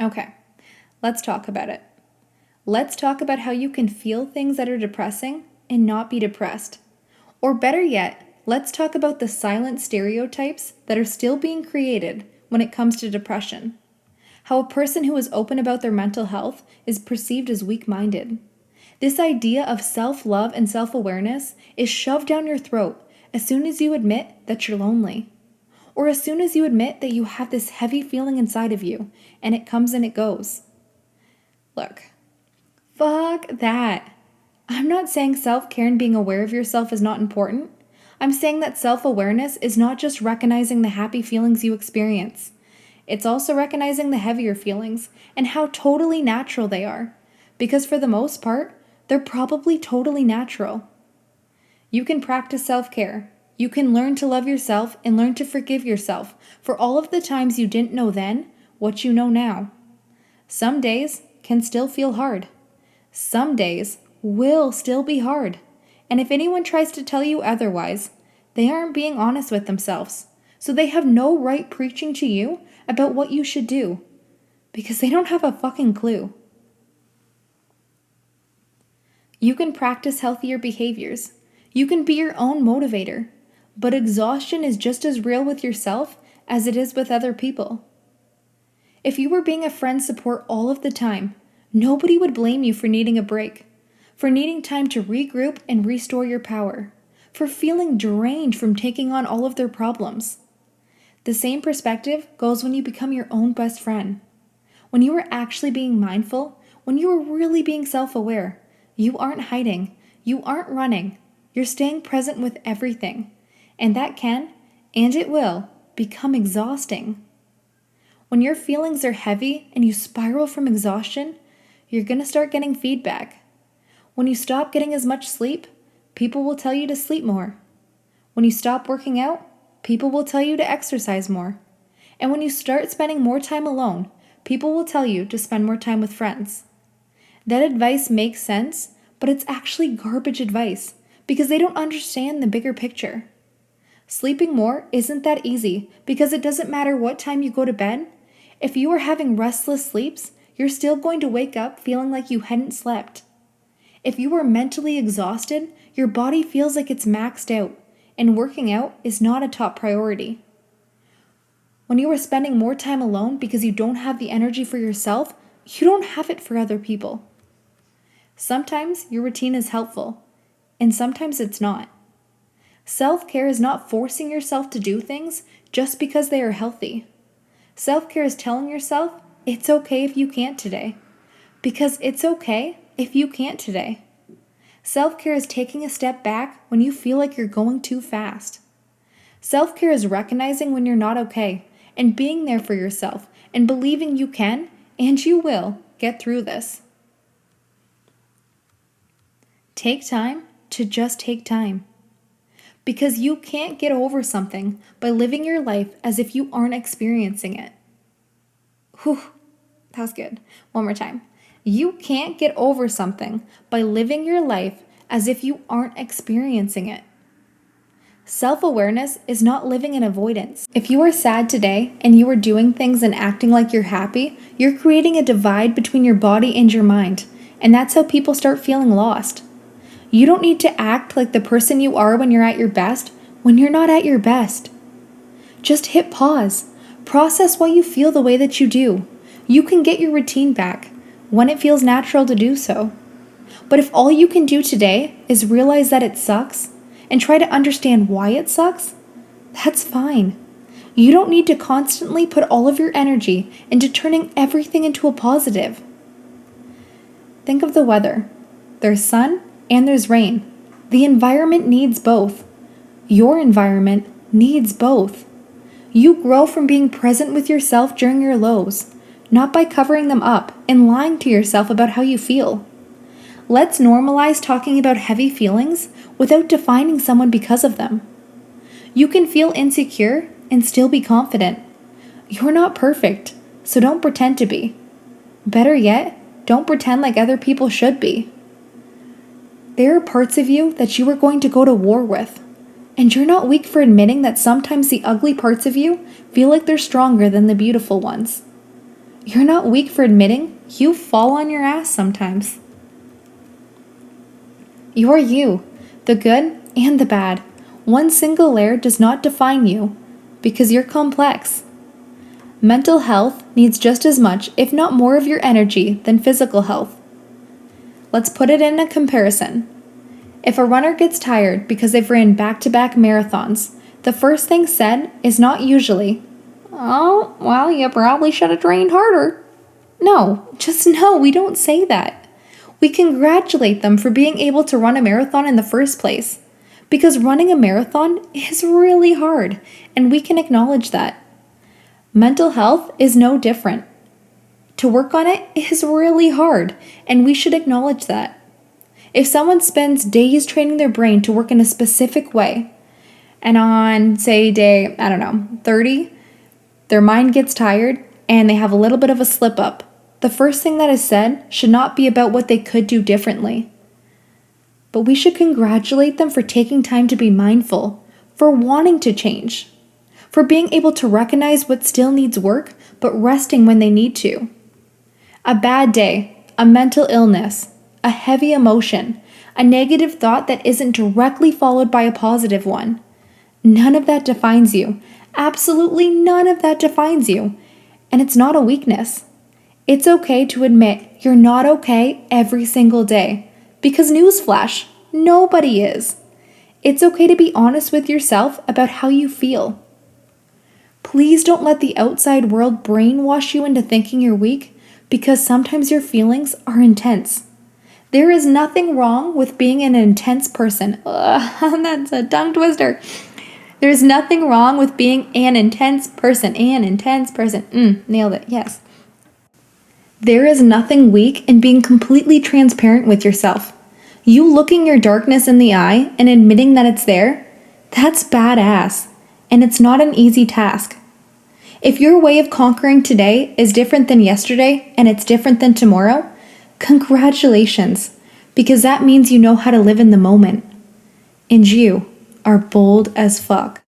Okay, let's talk about it. Let's talk about how you can feel things that are depressing and not be depressed. Or better yet, let's talk about the silent stereotypes that are still being created when it comes to depression. How a person who is open about their mental health is perceived as weak minded. This idea of self love and self awareness is shoved down your throat as soon as you admit that you're lonely. Or as soon as you admit that you have this heavy feeling inside of you and it comes and it goes. Look, fuck that. I'm not saying self care and being aware of yourself is not important. I'm saying that self awareness is not just recognizing the happy feelings you experience, it's also recognizing the heavier feelings and how totally natural they are. Because for the most part, they're probably totally natural. You can practice self care. You can learn to love yourself and learn to forgive yourself for all of the times you didn't know then what you know now. Some days can still feel hard. Some days will still be hard. And if anyone tries to tell you otherwise, they aren't being honest with themselves. So they have no right preaching to you about what you should do because they don't have a fucking clue. You can practice healthier behaviors. You can be your own motivator. But exhaustion is just as real with yourself as it is with other people. If you were being a friend support all of the time, nobody would blame you for needing a break, for needing time to regroup and restore your power, for feeling drained from taking on all of their problems. The same perspective goes when you become your own best friend. When you are actually being mindful, when you are really being self-aware, you aren't hiding, you aren't running, you're staying present with everything. And that can, and it will, become exhausting. When your feelings are heavy and you spiral from exhaustion, you're going to start getting feedback. When you stop getting as much sleep, people will tell you to sleep more. When you stop working out, people will tell you to exercise more. And when you start spending more time alone, people will tell you to spend more time with friends. That advice makes sense, but it's actually garbage advice because they don't understand the bigger picture. Sleeping more isn't that easy because it doesn't matter what time you go to bed. If you are having restless sleeps, you're still going to wake up feeling like you hadn't slept. If you are mentally exhausted, your body feels like it's maxed out, and working out is not a top priority. When you are spending more time alone because you don't have the energy for yourself, you don't have it for other people. Sometimes your routine is helpful, and sometimes it's not. Self-care is not forcing yourself to do things just because they are healthy. Self-care is telling yourself it's okay if you can't today, because it's okay if you can't today. Self-care is taking a step back when you feel like you're going too fast. Self-care is recognizing when you're not okay and being there for yourself and believing you can and you will get through this. Take time to just take time. Because you can't get over something by living your life as if you aren't experiencing it. Whew, that was good. One more time. You can't get over something by living your life as if you aren't experiencing it. Self-awareness is not living in avoidance. If you are sad today and you are doing things and acting like you're happy, you're creating a divide between your body and your mind, and that's how people start feeling lost. You don't need to act like the person you are when you're at your best when you're not at your best. Just hit pause. Process why you feel the way that you do. You can get your routine back when it feels natural to do so. But if all you can do today is realize that it sucks and try to understand why it sucks, that's fine. You don't need to constantly put all of your energy into turning everything into a positive. Think of the weather. There's sun and there's rain. The environment needs both. Your environment needs both. You grow from being present with yourself during your lows, not by covering them up and lying to yourself about how you feel. Let's normalize talking about heavy feelings without defining someone because of them. You can feel insecure and still be confident. You're not perfect, so don't pretend to be. Better yet, don't pretend like other people should be. There are parts of you that you are going to go to war with, and you're not weak for admitting that sometimes the ugly parts of you feel like they're stronger than the beautiful ones. You're not weak for admitting you fall on your ass sometimes. You're you, the good and the bad. One single layer does not define you because you're complex. Mental health needs just as much, if not more, of your energy than physical health. Let's put it in a comparison. If a runner gets tired because they've ran back-to-back marathons, the first thing said is not usually, "Oh, well, you probably should have trained harder." No, just no, we don't say that. We congratulate them for being able to run a marathon in the first place, because running a marathon is really hard, and we can acknowledge that. Mental health is no different. To work on it is really hard, and we should acknowledge that. If someone spends days training their brain to work in a specific way, and on, say, day, 30, their mind gets tired and they have a little bit of a slip up, the first thing that is said should not be about what they could do differently. But we should congratulate them for taking time to be mindful, for wanting to change, for being able to recognize what still needs work, but resting when they need to. A bad day, a mental illness, a heavy emotion, a negative thought that isn't directly followed by a positive one. None of that defines you. Absolutely none of that defines you. And it's not a weakness. It's okay to admit you're not okay every single day. Because newsflash, nobody is. It's okay to be honest with yourself about how you feel. Please don't let the outside world brainwash you into thinking you're weak, because sometimes your feelings are intense. There is nothing wrong with being an intense person. That's a tongue twister. There's nothing wrong with being an intense person. Nailed it, yes. There is nothing weak in being completely transparent with yourself. You looking your darkness in the eye and admitting that it's there, that's badass, and it's not an easy task. If your way of conquering today is different than yesterday and it's different than tomorrow, congratulations, because that means you know how to live in the moment. And you are bold as fuck.